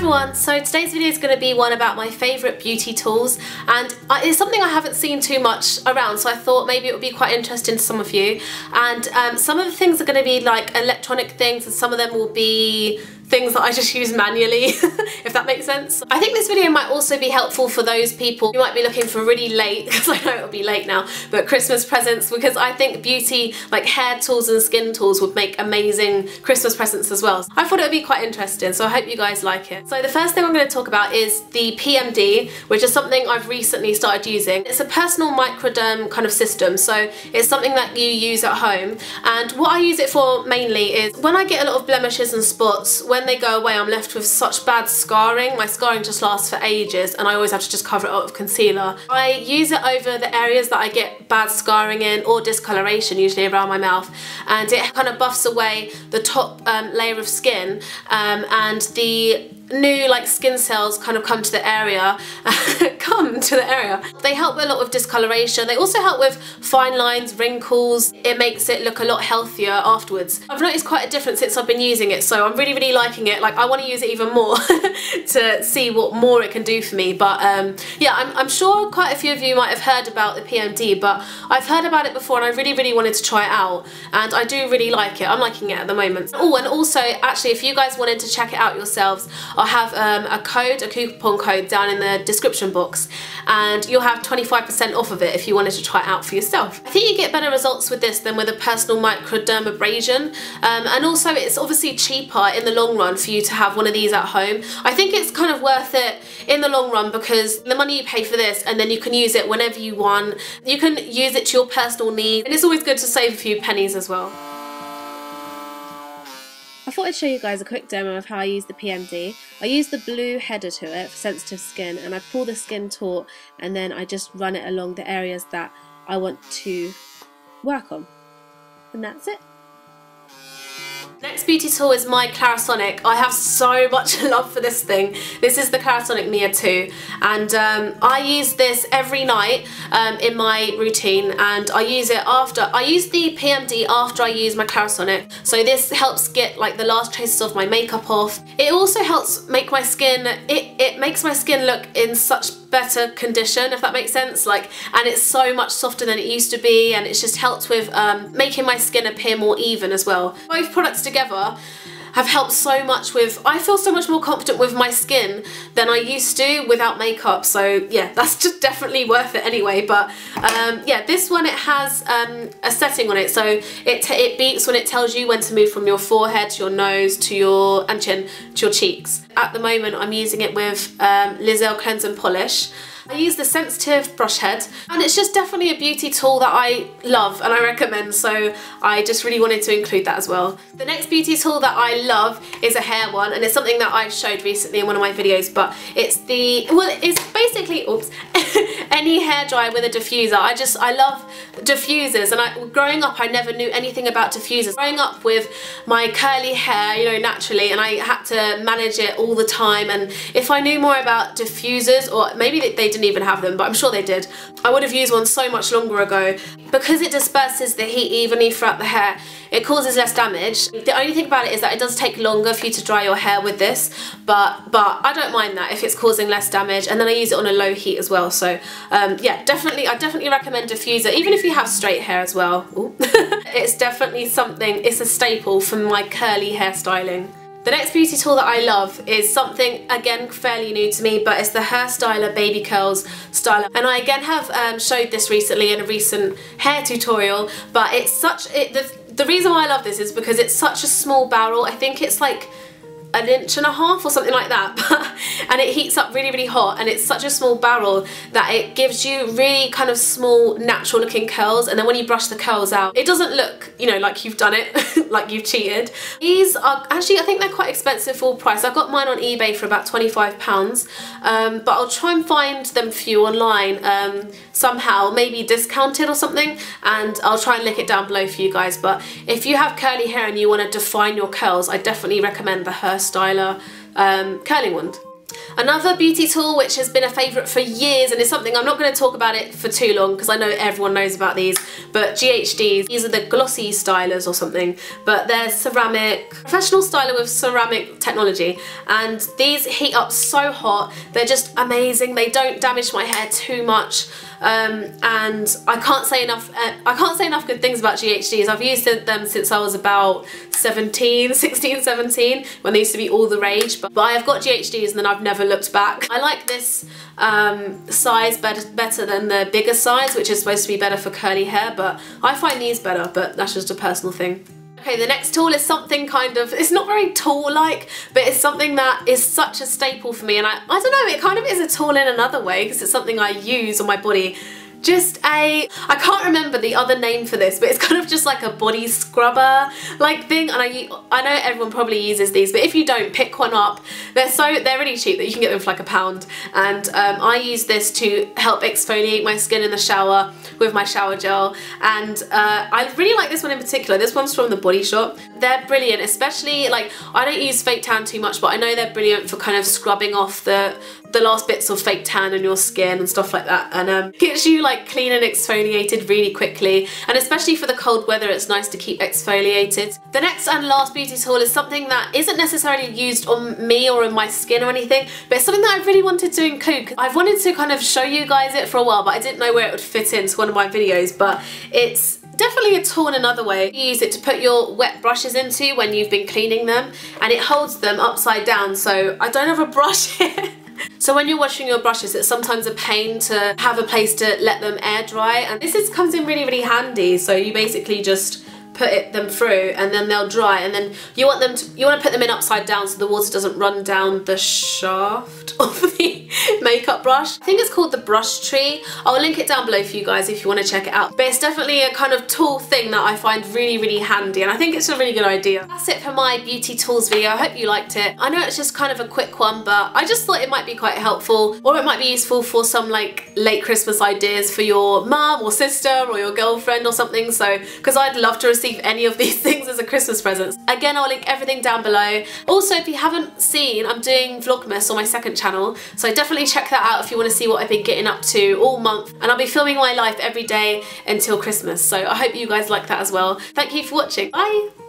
everyone, so today's video is going to be one about my favourite beauty tools, and it's something I haven't seen too much around, so I thought maybe it would be quite interesting to some of you. And some of the things are going to be like electronic things, and some of them will be things that I just use manually, if that makes sense. I think this video might also be helpful for those people who might be looking for really late, because I know it'll be late now, but Christmas presents, because I think beauty, like hair tools and skin tools, would make amazing Christmas presents as well. I thought it would be quite interesting, so I hope you guys like it. So the first thing I'm going to talk about is the PMD, which is something I've recently started using. It's a personal microderm kind of system, so it's something that you use at home, and what I use it for mainly is when I get a lot of blemishes and spots. When they go away, I'm left with such bad scarring. My scarring just lasts for ages, and I always have to just cover it up with concealer. I use it over the areas that I get bad scarring in, or discoloration, usually around my mouth, and it kind of buffs away the top layer of skin, and the new like skin cells kind of come to the area. They help with a lot of discoloration. They also help with fine lines, wrinkles. It makes it look a lot healthier afterwards. I've noticed quite a difference since I've been using it, so I'm really liking it. Like, I want to use it even more to see what more it can do for me. But yeah, I'm sure quite a few of you might have heard about the PMD, but I've heard about it before, and I really wanted to try it out, and I do really like it. I'm liking it at the moment. Oh, and also actually, if you guys wanted to check it out yourselves, I'll have a coupon code down in the description box, and you'll have 25% off of it if you wanted to try it out for yourself. I think you get better results with this than with a personal microdermabrasion, and also it's obviously cheaper in the long run for you to have one of these at home. I think it's kind of worth it in the long run, because the money you pay for this, and then you can use it whenever you want. You can use it to your personal needs, and it's always good to save a few pennies as well. I thought I'd show you guys a quick demo of how I use the PMD. I use the blue header to it for sensitive skin, and I pull the skin taut, and then I just run it along the areas that I want to work on. And that's it. Next beauty tool is my Clarisonic. I have so much love for this thing. This is the Clarisonic Mia 2, and I use this every night in my routine, and I use it after. I use the PMD after I use my Clarisonic, so this helps get like the last traces of my makeup off. It also helps make my skin, it makes my skin look in such better condition, if that makes sense, like, and it's so much softer than it used to be, and it's just helped with making my skin appear more even as well. Both products together have helped so much with, I feel so much more confident with my skin than I used to without makeup, so yeah, that's just definitely worth it anyway. But yeah, this one, it has a setting on it, so it beeps when it tells you when to move from your forehead to your nose to your chin to your cheeks. At the moment I'm using it with Lizel Cleanse and Polish. I use the sensitive brush head, and it's just definitely a beauty tool that I love and I recommend, so I just really wanted to include that as well. The next beauty tool that I love is a hair one, and it's something that I've showed recently in one of my videos, but it's the, well, it's basically, oops, any hairdryer with a diffuser. I love diffusers, and growing up I never knew anything about diffusers. Growing up with my curly hair, you know, naturally, and I had to manage it all the time, and if I knew more about diffusers, or maybe they didn't even have them, but I'm sure they did, I would have used one so much longer ago. Because it disperses the heat evenly throughout the hair, it causes less damage. The only thing about it is that it does take longer for you to dry your hair with this, but I don't mind that if it's causing less damage, and then I use it on a low heat as well, so yeah, I definitely recommend diffuser, even if you have straight hair as well. It's definitely something, it's a staple for my curly hairstyling. The next beauty tool that I love is something, again, fairly new to me, but it's the Herstyler Babycurls styler, and I again have showed this recently in a recent hair tutorial, but it's such, the reason why I love this is because it's such a small barrel. I think it's like 1.5 inches or something like that, and it heats up really hot, and it's such a small barrel that it gives you really kind of small natural looking curls, and then when you brush the curls out, it doesn't look, you know, like you've done it, like you've cheated. These are actually, I think they're quite expensive full price. I got mine on eBay for about £25, but I'll try and find them for you online somehow, maybe discounted or something, and I'll try and link it down below for you guys. But if you have curly hair and you want to define your curls, I definitely recommend the Herstyler curling wand. Another beauty tool which has been a favourite for years, and is something I'm not going to talk about it for too long because I know everyone knows about these, but GHDs, these are the glossy stylers or something, but they're ceramic, professional styler with ceramic technology, and these heat up so hot, they're just amazing, they don't damage my hair too much. And I can't say enough good things about GHDs. I've used them since I was about 16, 17, when they used to be all the rage, but I have got GHDs and then I've never looked back. I like this size better than the bigger size, which is supposed to be better for curly hair, but I find these better, but that's just a personal thing. Okay, the next tool is something kind of, it's not very tool-like, but it's something that is such a staple for me, and I don't know, it kind of is a tool in another way because it's something I use on my body. I can't remember the other name for this, but it's kind of just like a body scrubber like thing, and I know everyone probably uses these, but if you don't, pick one up. They're really cheap that you can get them for like £1, and I use this to help exfoliate my skin in the shower with my shower gel, and I really like this one in particular. This one's from the Body Shop. They're brilliant, especially, like, I don't use fake tan too much, but I know they're brilliant for kind of scrubbing off the last bits of fake tan in your skin and stuff like that, and gets you like clean and exfoliated really quickly, and especially for the cold weather it's nice to keep exfoliated. The next and last beauty tool is something that isn't necessarily used on me or in my skin or anything, but it's something that I really wanted to include. I've wanted to kind of show you guys it for a while, but I didn't know where it would fit into one of my videos, but it's definitely a tool in another way. You use it to put your wet brushes into when you've been cleaning them, and it holds them upside down, so I don't have a brush here. So when you're washing your brushes, it's sometimes a pain to have a place to let them air dry, and this comes in really, really handy. So you basically just put them through and then they'll dry, and then you want to put them in upside down so the water doesn't run down the shaft of the makeup brush. I think it's called the brush tree. I'll link it down below for you guys if you want to check it out, but it's definitely a kind of tool thing that I find really, really handy, and I think it's a really good idea. That's it for my beauty tools video. I hope you liked it. I know it's just kind of a quick one, but I just thought it might be quite helpful, or it might be useful for some like late Christmas ideas for your mum or sister or your girlfriend or something, so because I'd love to receive any of these things as a Christmas present. Again, I'll link everything down below. Also, if you haven't seen, I'm doing Vlogmas on my second channel, so definitely check that out if you want to see what I've been getting up to all month, and I'll be filming my life every day until Christmas, so I hope you guys like that as well. Thank you for watching. Bye!